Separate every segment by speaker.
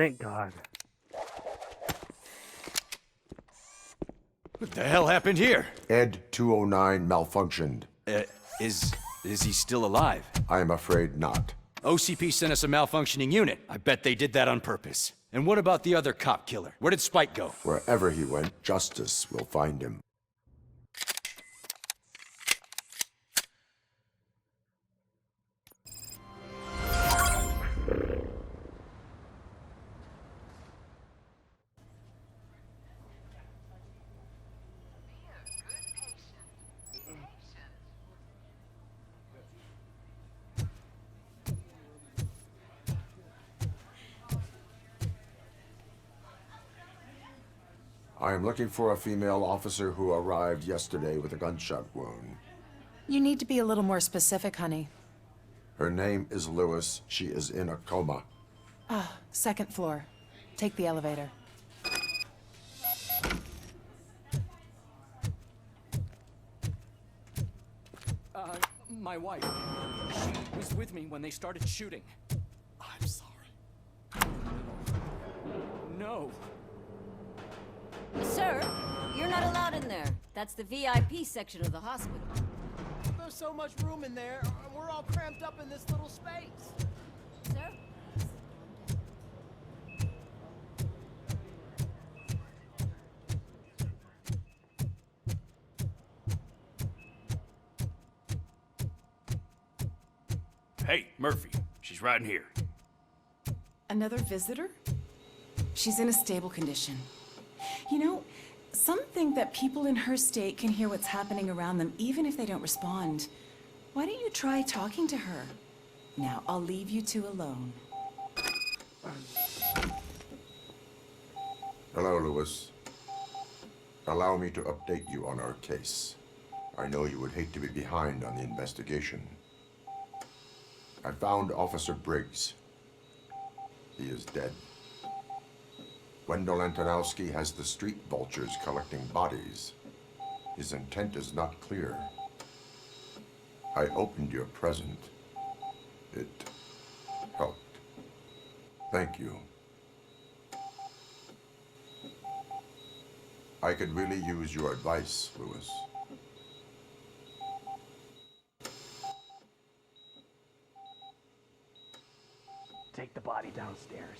Speaker 1: Thank God.
Speaker 2: What the hell happened here?
Speaker 3: Ed 209 malfunctioned.
Speaker 2: Is he still alive?
Speaker 3: I am afraid not.
Speaker 2: OCP sent us a malfunctioning unit. I bet they did that on purpose. And what about the other cop killer? Where did Spike go?
Speaker 3: Wherever he went, justice will find him. I am looking for a female officer who arrived yesterday with a gunshot wound.
Speaker 4: You need to be a little more specific, honey.
Speaker 3: Her name is Lewis. She is in a coma.
Speaker 4: Second floor. Take the elevator.
Speaker 2: My wife. She was with me when they started shooting. I'm sorry. No.
Speaker 5: Sir, you're not allowed in there. That's the VIP section of the hospital.
Speaker 6: There's so much room in there, we're all cramped up in this little space.
Speaker 5: Sir?
Speaker 2: Hey, Murphy. She's right in here.
Speaker 4: Another visitor? She's in a stable condition. You know, some think that people in her state can hear what's happening around them even if they don't respond. Why don't you try talking to her? Now, I'll leave you two alone.
Speaker 3: Hello, Lewis. Allow me to update you on our case. I know you would hate to be behind on the investigation. I found Officer Briggs. He is dead. Wendell Antonowski has the street vultures collecting bodies. His intent is not clear. I opened your present. It helped. Thank you. I could really use your advice, Lewis.
Speaker 6: Take the body downstairs.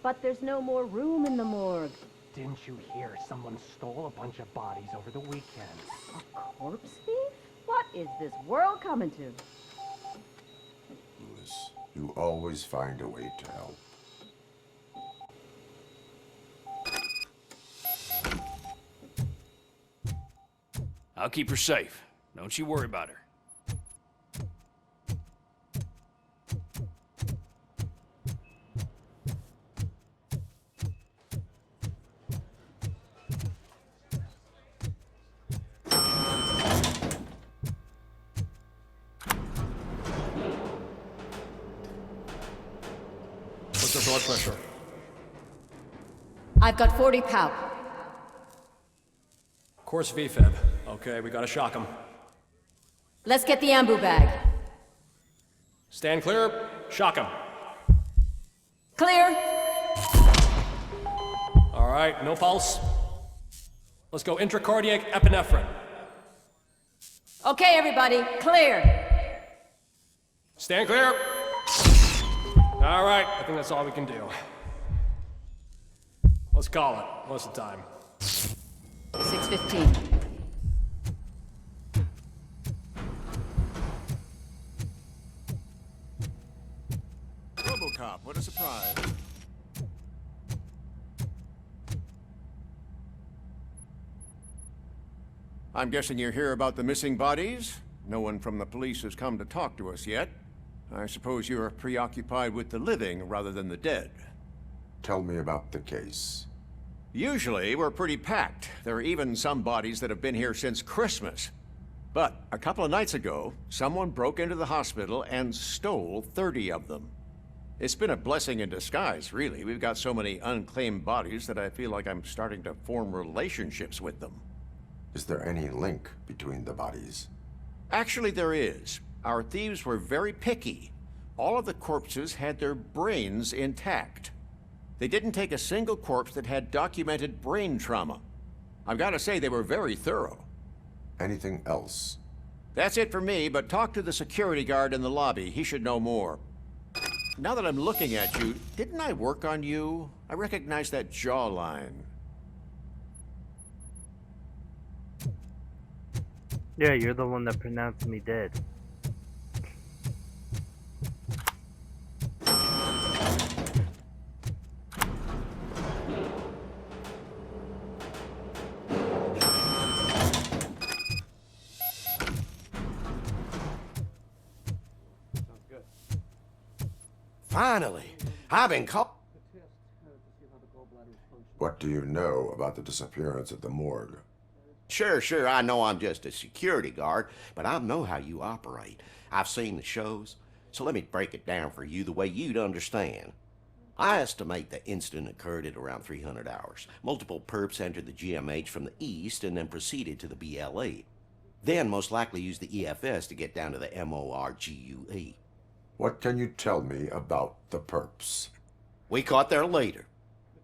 Speaker 5: But there's no more room in the morgue.
Speaker 6: Didn't you hear someone stole a bunch of bodies over the weekend?
Speaker 5: A corpse thief? What is this world coming to?
Speaker 3: Lewis, you always find a way to help.
Speaker 2: I'll keep her safe. Don't you worry about her.
Speaker 7: What's your blood pressure?
Speaker 5: I've got 40 pow.
Speaker 7: Course VFib. Okay, we gotta shock him.
Speaker 5: Let's get the ambu bag.
Speaker 7: Stand clear. Shock him.
Speaker 5: Clear.
Speaker 7: All right, no pulse. Let's go intracardiac epinephrine.
Speaker 5: Okay, everybody, clear.
Speaker 7: Stand clear. All right, I think that's all we can do. Let's call it. What's the time?
Speaker 5: 6:15.
Speaker 8: Robocop, what a surprise. I'm guessing you're here about the missing bodies? No one from the police has come to talk to us yet. I suppose you're preoccupied with the living rather than the dead.
Speaker 3: Tell me about the case.
Speaker 8: Usually, we're pretty packed. There are even some bodies that have been here since Christmas. But a couple of nights ago, someone broke into the hospital and stole 30 of them. It's been a blessing in disguise, really. We've got so many unclaimed bodies that I feel like I'm starting to form relationships with them.
Speaker 3: Is there any link between the bodies?
Speaker 8: Actually, there is. Our thieves were very picky. All of the corpses had their brains intact. They didn't take a single corpse that had documented brain trauma. I've got to say, they were very thorough.
Speaker 3: Anything else?
Speaker 8: That's it for me, but talk to the security guard in the lobby. He should know more. Now that I'm looking at you, didn't I work on you? I recognize that jawline.
Speaker 1: Yeah, you're the one that pronounced me dead.
Speaker 9: Finally, I've been caught.
Speaker 3: What do you know about the disappearance at the morgue?
Speaker 9: Sure, I know I'm just a security guard, but I know how you operate. I've seen the shows, so let me break it down for you the way you'd understand. I estimate the incident occurred at around 300 hours. Multiple perps entered the GMH from the east and then proceeded to the BLE. Then most likely used the EFS to get down to the MORGUE.
Speaker 3: What can you tell me about the perps?
Speaker 9: We caught their leader.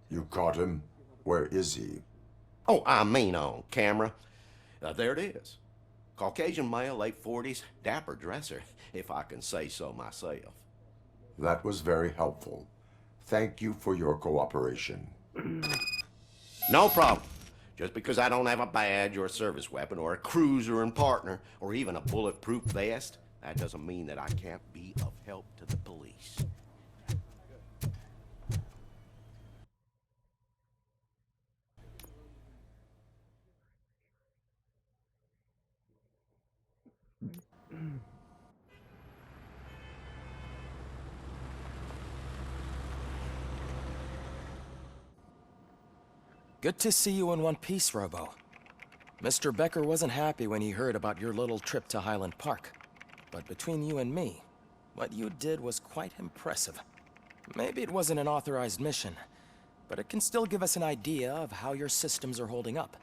Speaker 3: You caught him? Where is he?
Speaker 9: Oh, I mean on camera. There it is. Caucasian male, late 40s, dapper dresser, if I can say so myself.
Speaker 3: That was very helpful. Thank you for your cooperation.
Speaker 9: No problem. Just because I don't have a badge or a service weapon or a cruiser and partner or even a bulletproof vest, that doesn't mean that I can't be of help to the police.
Speaker 10: Good to see you in one piece, Robo. Mr. Becker wasn't happy when he heard about your little trip to Highland Park. But between you and me, what you did was quite impressive. Maybe it wasn't an authorized mission, but it can still give us an idea of how your systems are holding up.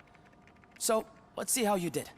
Speaker 10: So, let's see how you did.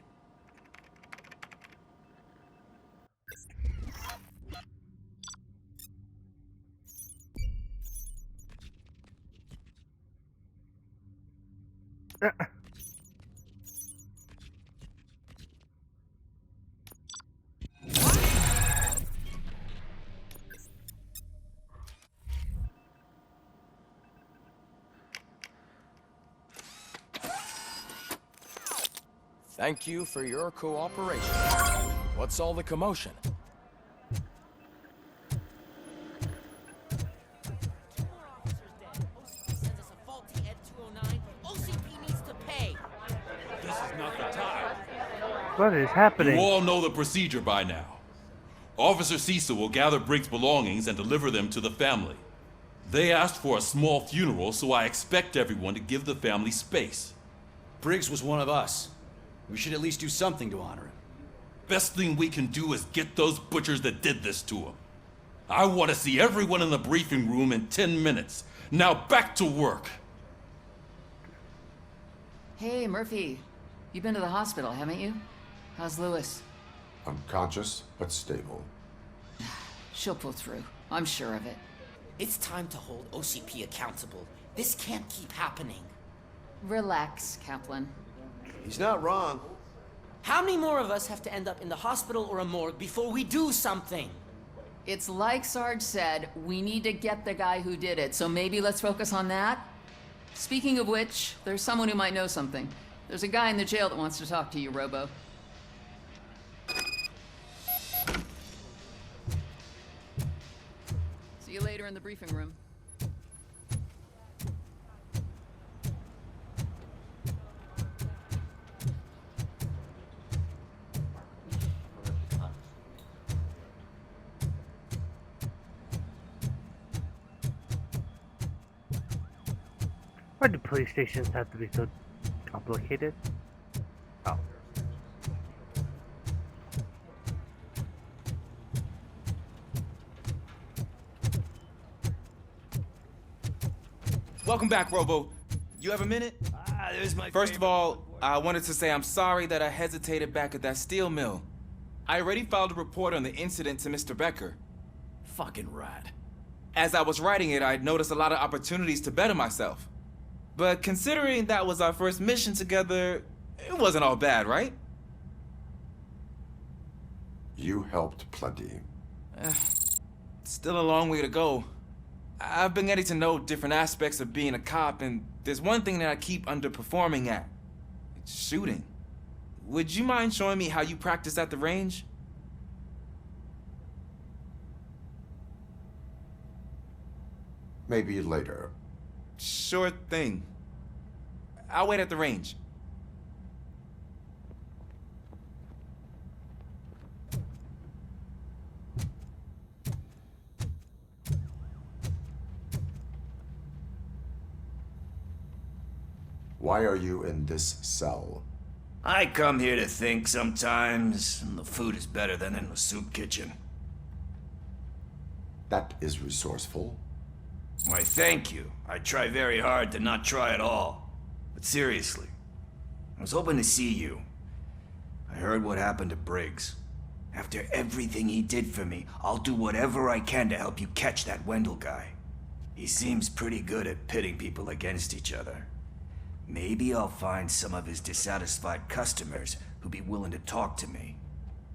Speaker 10: Thank you for your cooperation. What's all the commotion?
Speaker 1: What is happening?
Speaker 11: You all know the procedure by now. Officer Cecil will gather Briggs' belongings and deliver them to the family. They asked for a small funeral, so I expect everyone to give the family space.
Speaker 2: Briggs was one of us. We should at least do something to honor him.
Speaker 11: Best thing we can do is get those butchers that did this to him. I want to see everyone in the briefing room in 10 minutes. Now back to work.
Speaker 12: Hey, Murphy. You've been to the hospital, haven't you? How's Lewis?
Speaker 3: Unconscious, but stable.
Speaker 12: She'll pull through. I'm sure of it.
Speaker 6: It's time to hold OCP accountable. This can't keep happening.
Speaker 12: Relax, Kaplan.
Speaker 9: He's not wrong.
Speaker 6: How many more of us have to end up in the hospital or a morgue before we do something?
Speaker 12: It's like Sarge said, we need to get the guy who did it, so maybe let's focus on that? Speaking of which, there's someone who might know something. There's a guy in the jail that wants to talk to you, Robo. See you later in the briefing room.
Speaker 1: Why do police stations have to be so complicated? Oh.
Speaker 13: Welcome back, Robo. You have a minute? First of all, I wanted to say I'm sorry that I hesitated back at that steel mill. I already filed a report on the incident to Mr. Becker.
Speaker 2: Fucking rat.
Speaker 13: As I was writing it, I noticed a lot of opportunities to better myself. But considering that was our first mission together, it wasn't all bad, right?
Speaker 3: You helped plenty.
Speaker 13: Still a long way to go. I've been getting to know different aspects of being a cop, and there's one thing that I keep underperforming at. It's shooting. Would you mind showing me how you practice at the range?
Speaker 3: Maybe later.
Speaker 13: Sure thing. I'll wait at the range.
Speaker 3: Why are you in this cell?
Speaker 14: I come here to think sometimes, and the food is better than in the soup kitchen.
Speaker 3: That is resourceful.
Speaker 14: Why, thank you. I try very hard to not try at all. But seriously, I was hoping to see you. I heard what happened to Briggs. After everything he did for me, I'll do whatever I can to help you catch that Wendell guy. He seems pretty good at pitting people against each other. Maybe I'll find some of his dissatisfied customers who'd be willing to talk to me.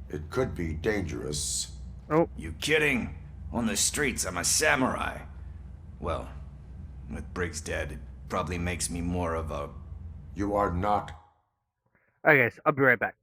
Speaker 3: It could be dangerous.
Speaker 1: Oh.
Speaker 14: You kidding? On the streets, I'm a samurai. Well, with Briggs dead, it probably makes me more of a...
Speaker 3: You are not.
Speaker 1: Okay, guys, I'll be right back.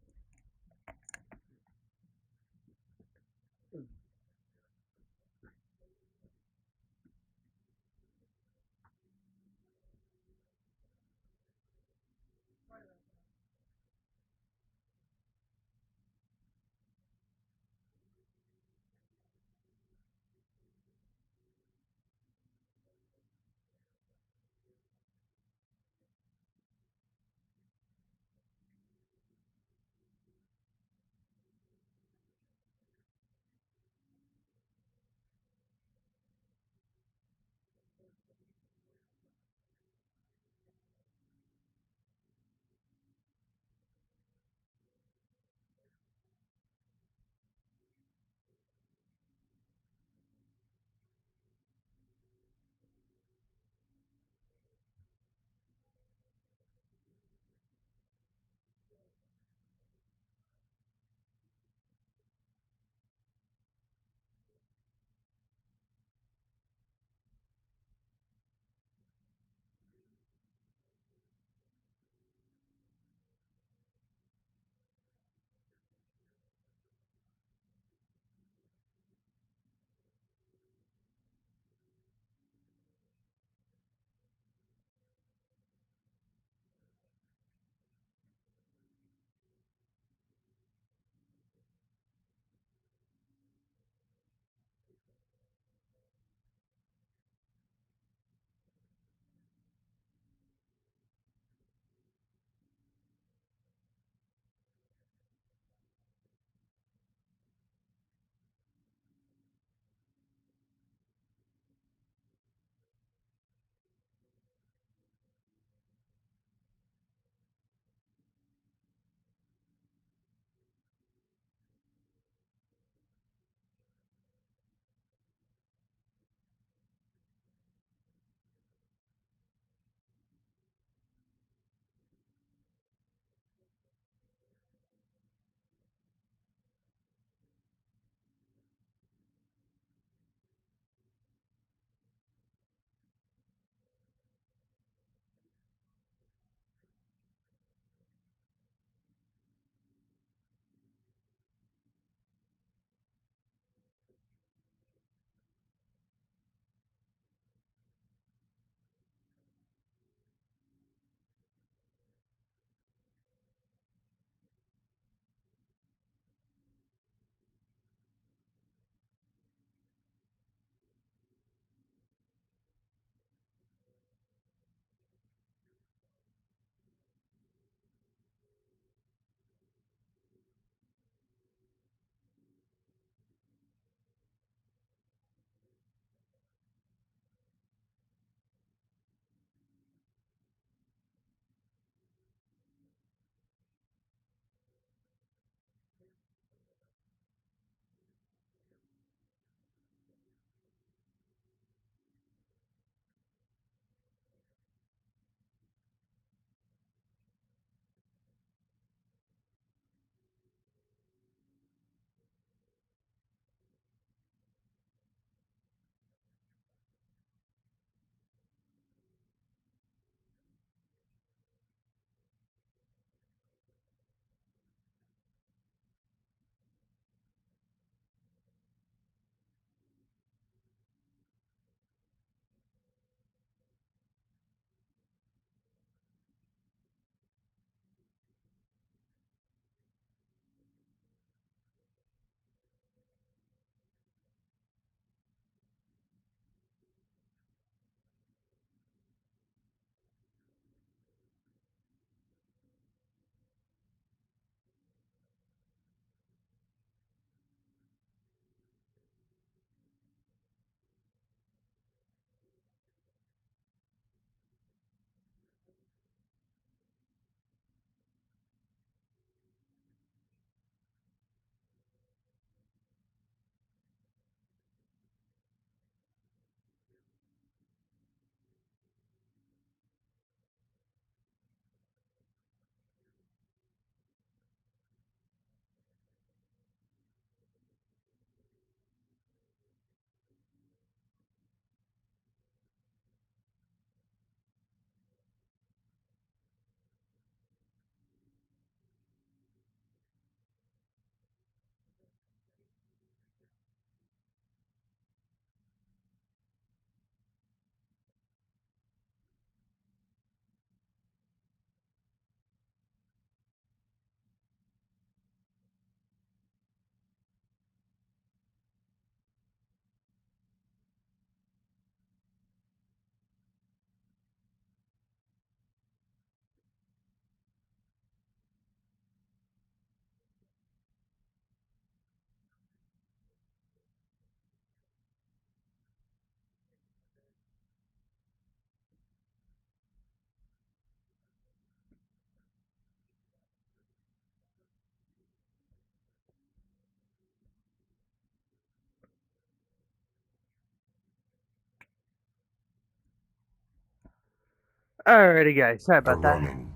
Speaker 1: Alrighty, guys. Sorry about that.
Speaker 3: Ronin.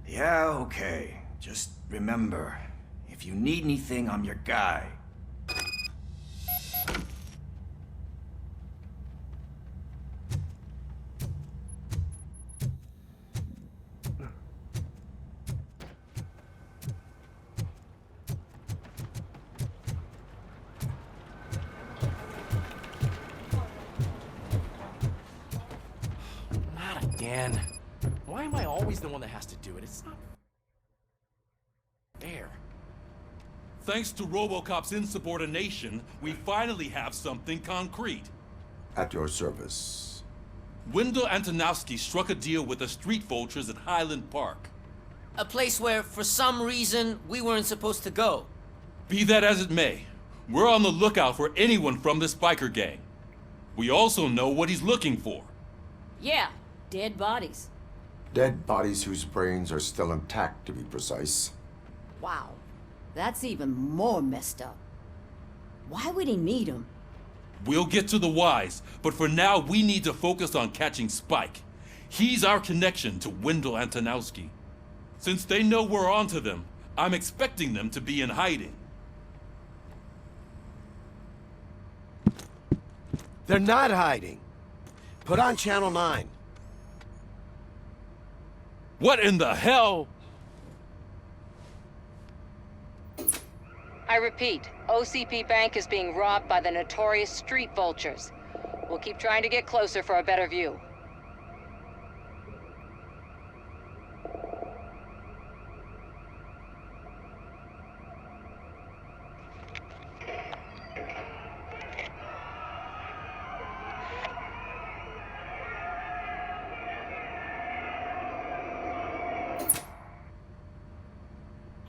Speaker 14: Yeah, okay. Just remember, if you need anything, I'm your guy.
Speaker 10: Not again. Why am I always the one that has to do it? It's not fair.
Speaker 11: Thanks to Robocop's insubordination, we finally have something concrete.
Speaker 3: At your service.
Speaker 11: Wendell Antonowski struck a deal with the street vultures at Highland Park.
Speaker 6: A place where, for some reason, we weren't supposed to go.
Speaker 11: Be that as it may, we're on the lookout for anyone from this biker gang. We also know what he's looking for.
Speaker 5: Yeah, dead bodies.
Speaker 3: Dead bodies whose brains are still intact, to be precise.
Speaker 5: Wow, that's even more messed up. Why would he need them?
Speaker 11: We'll get to the whys, but for now we need to focus on catching Spike. He's our connection to Wendell Antonowski. Since they know we're onto them, I'm expecting them to be in hiding.
Speaker 9: They're not hiding. Put on Channel 9.
Speaker 11: What in the hell?
Speaker 15: I repeat, OCP Bank is being robbed by the notorious street vultures. We'll keep trying to get closer for a better view.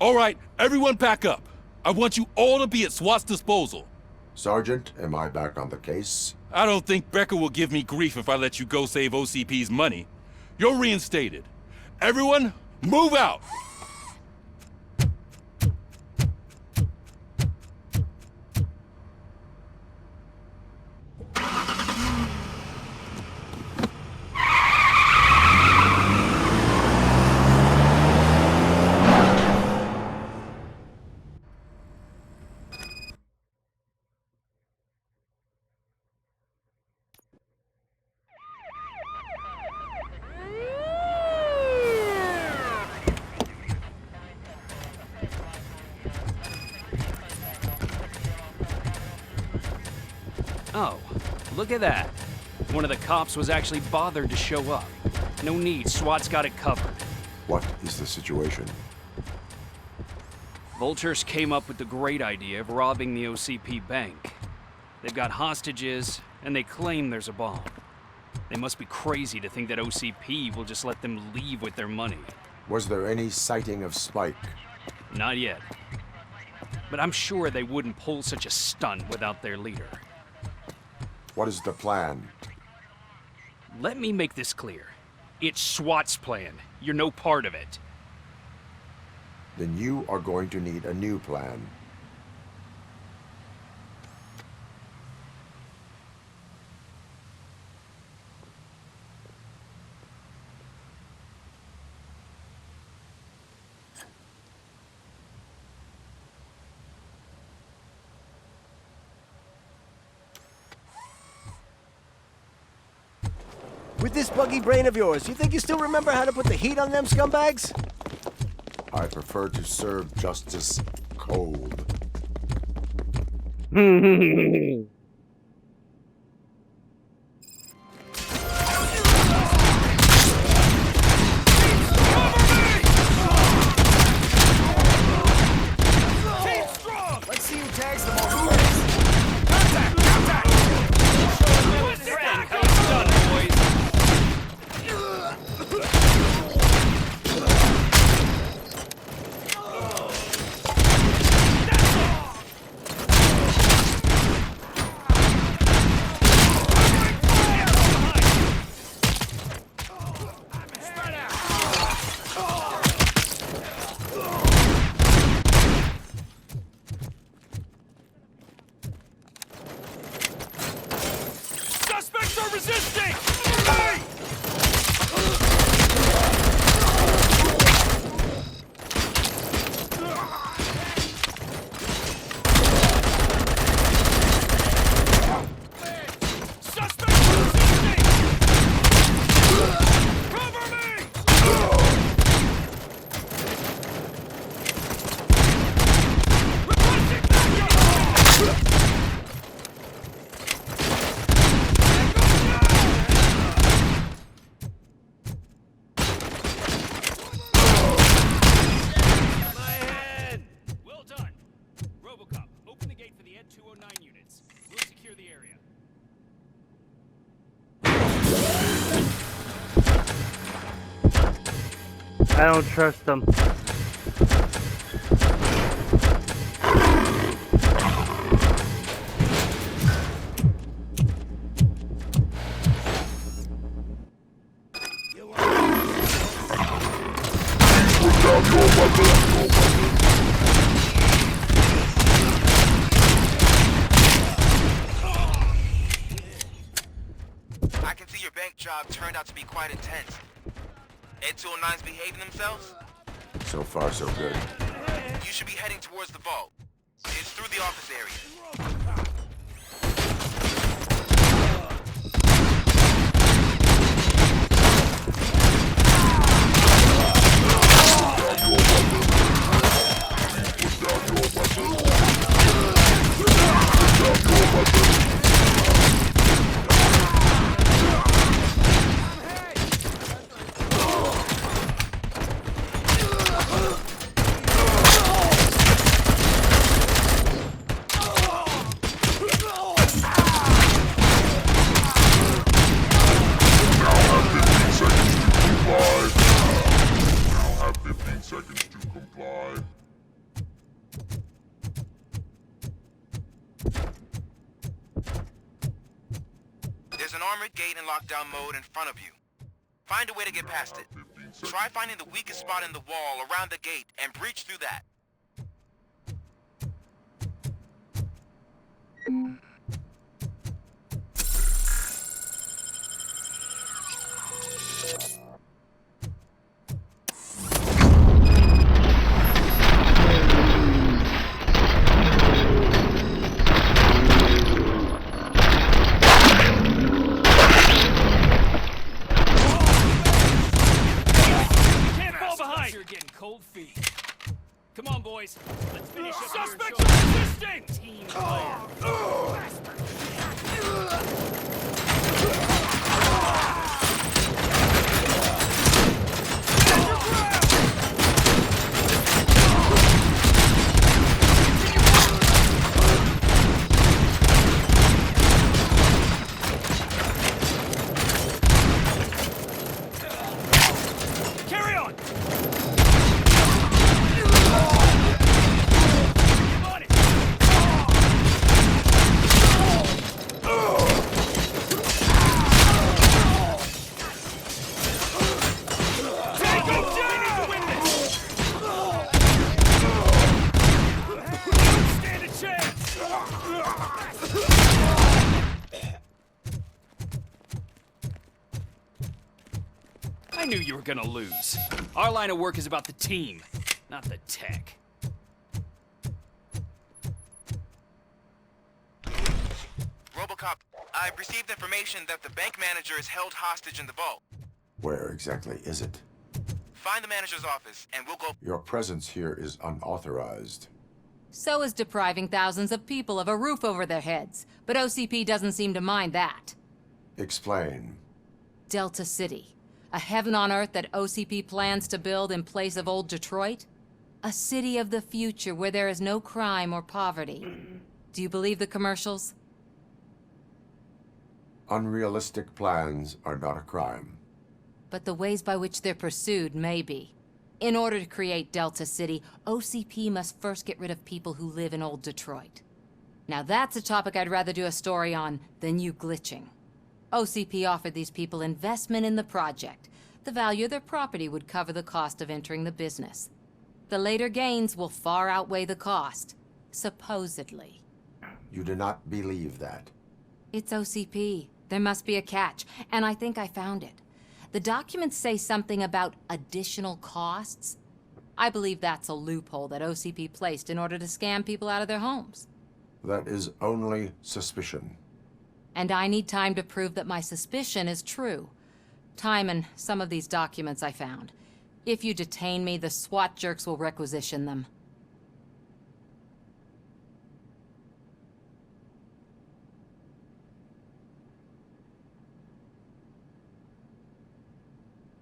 Speaker 11: All right, everyone pack up. I want you all to be at SWAT's disposal.
Speaker 3: Sergeant, am I back on the case?
Speaker 11: I don't think Becker will give me grief if I let you go save OCP's money. You're reinstated. Everyone, move out!
Speaker 16: Oh, look at that. One of the cops was actually bothered to show up. No need, SWAT's got it covered.
Speaker 3: What is the situation?
Speaker 16: Vultures came up with the great idea of robbing the OCP bank. They've got hostages, and they claim there's a bomb. They must be crazy to think that OCP will just let them leave with their money.
Speaker 3: Was there any sighting of Spike?
Speaker 16: Not yet. But I'm sure they wouldn't pull such a stunt without their leader.
Speaker 3: What is the plan?
Speaker 16: Let me make this clear. It's SWAT's plan. You're no part of it.
Speaker 3: Then you are going to need a new plan.
Speaker 17: With this buggy brain of yours, you think you still remember how to put the heat on them scumbags?
Speaker 3: I prefer to serve justice cold.
Speaker 17: Let's see who tags the most bullets. Contact! Contact!
Speaker 16: How it's done, boys.
Speaker 1: I don't trust them.
Speaker 17: I can see your bank job turned out to be quite intense. Ed 209's behaving themselves?
Speaker 3: So far, so good.
Speaker 17: You should be heading towards the vault. It's through the office area. There's an armored gate in lockdown mode in front of you. Find a way to get past it. Try finding the weakest spot in the wall around the gate and breach through that.
Speaker 16: Cold feet. Come on, boys. Let's finish up here.
Speaker 11: Suspects are resisting!
Speaker 16: Team player.
Speaker 11: Carry on!
Speaker 16: I knew you were gonna lose. Our line of work is about the team, not the tech.
Speaker 17: Robocop, I've received information that the bank manager is held hostage in the vault.
Speaker 3: Where exactly is it?
Speaker 17: Find the manager's office, and we'll go...
Speaker 3: Your presence here is unauthorized.
Speaker 15: So is depriving thousands of people of a roof over their heads. But OCP doesn't seem to mind that.
Speaker 3: Explain.
Speaker 15: Delta City. A heaven on earth that OCP plans to build in place of old Detroit? A city of the future where there is no crime or poverty. Do you believe the commercials?
Speaker 3: Unrealistic plans are not a crime.
Speaker 15: But the ways by which they're pursued may be. In order to create Delta City, OCP must first get rid of people who live in old Detroit. Now that's a topic I'd rather do a story on than you glitching. OCP offered these people investment in the project. The value of their property would cover the cost of entering the business. The later gains will far outweigh the cost, supposedly.
Speaker 3: You do not believe that.
Speaker 15: It's OCP. There must be a catch, and I think I found it. The documents say something about additional costs. I believe that's a loophole that OCP placed in order to scam people out of their homes.
Speaker 3: That is only suspicion.
Speaker 15: And I need time to prove that my suspicion is true. Time and some of these documents I found. If you detain me, the SWAT jerks will requisition them.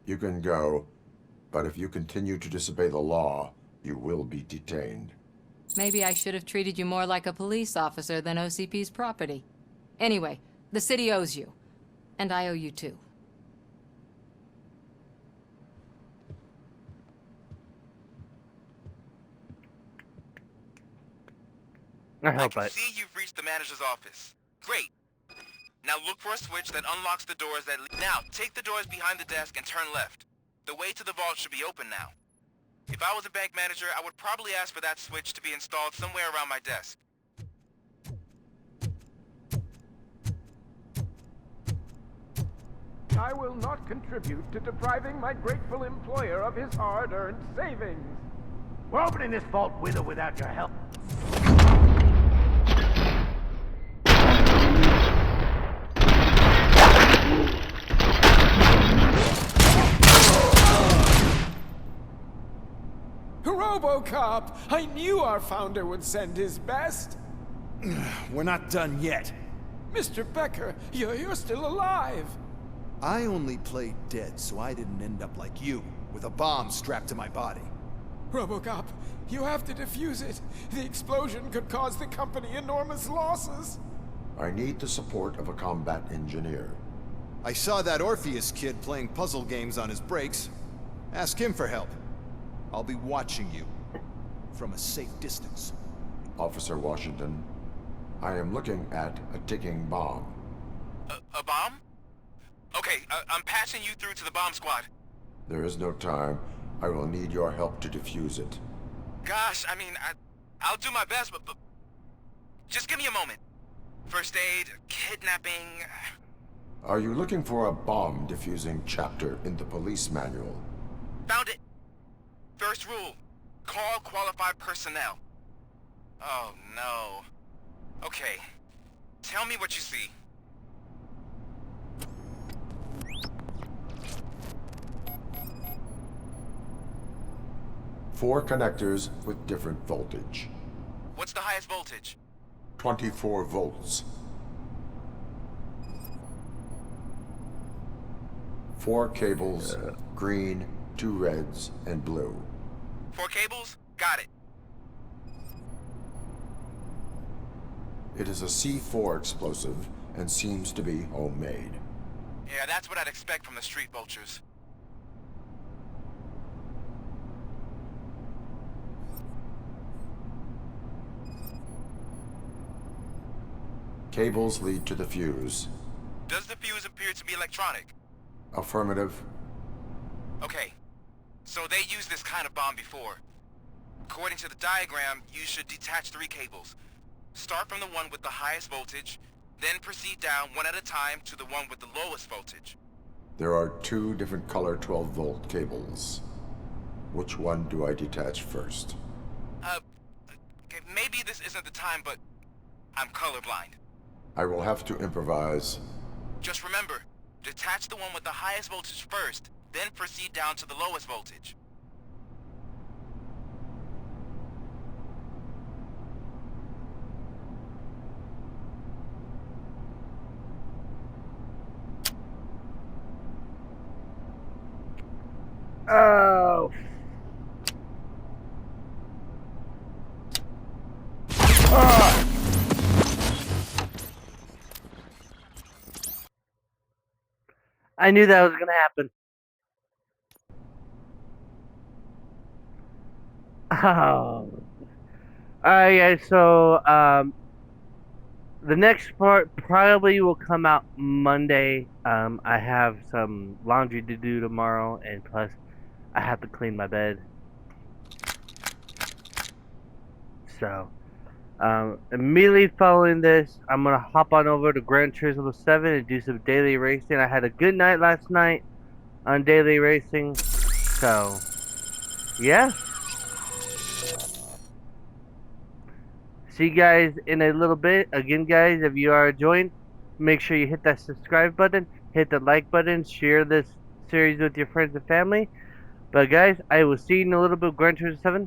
Speaker 3: You can go, but if you continue to disobey the law, you will be detained.
Speaker 15: Maybe I should have treated you more like a police officer than OCP's property. Anyway, the city owes you. And I owe you too.
Speaker 1: I
Speaker 17: can see you've reached the manager's office. Great. Now look for a switch that unlocks the doors that Now, take the doors behind the desk and turn left. The way to the vault should be open now. If I was a bank manager, I would probably ask for that switch to be installed somewhere around my desk.
Speaker 18: I will not contribute to depriving my grateful employer of his hard-earned savings.
Speaker 19: We're opening this vault with or without your help.
Speaker 18: Robocop! I knew our founder would send his best.
Speaker 20: We're not done yet.
Speaker 18: Mr. Becker, you're still alive.
Speaker 20: I only played dead so I didn't end up like you, with a bomb strapped to my body.
Speaker 18: Robocop, you have to defuse it. The explosion could cause the company enormous losses.
Speaker 3: I need the support of a combat engineer.
Speaker 20: I saw that Orpheus kid playing puzzle games on his breaks. Ask him for help. I'll be watching you from a safe distance.
Speaker 3: Officer Washington, I am looking at a ticking bomb.
Speaker 17: A bomb? Okay, I'm passing you through to the bomb squad.
Speaker 3: There is no time. I will need your help to defuse it.
Speaker 17: Gosh, I mean, I'll do my best, but just give me a moment. First aid, kidnapping...
Speaker 3: Are you looking for a bomb defusing chapter in the police manual?
Speaker 17: Found it. First rule, call qualified personnel. Oh, no. Okay, tell me what you see.
Speaker 3: Four connectors with different voltage.
Speaker 17: What's the highest voltage?
Speaker 3: 24 volts. 4 cables, green, 2 reds, and blue.
Speaker 17: 4 cables? Got it.
Speaker 3: It is a C4 explosive and seems to be homemade.
Speaker 17: Yeah, that's what I'd expect from the street vultures.
Speaker 3: Cables lead to the fuse.
Speaker 17: Does the fuse appear to be electronic?
Speaker 3: Affirmative.
Speaker 17: Okay, so they used this kind of bomb before. According to the diagram, you should detach 3 cables. Start from the one with the highest voltage, then proceed down one at a time to the one with the lowest voltage.
Speaker 3: There are 2 different color 12-volt cables. Which one do I detach first?
Speaker 17: Okay, maybe this isn't the time, but I'm colorblind.
Speaker 3: I will have to improvise.
Speaker 17: Just remember, detach the one with the highest voltage first, then proceed down to the lowest voltage.
Speaker 1: Oh. I knew that was gonna happen. Oh. Alright guys, so the next part probably will come out Monday. I have some laundry to do tomorrow, and plus I have to clean my bed. So immediately following this, I'm gonna hop on over to Gran Turismo 7 and do some daily racing. I had a good night last night on daily racing, so yeah. See you guys in a little bit. Again, guys, if you are joined, make sure you hit that subscribe button, hit the like button, share this series with your friends and family. But guys, I will see you in a little bit. Gran Turismo 7.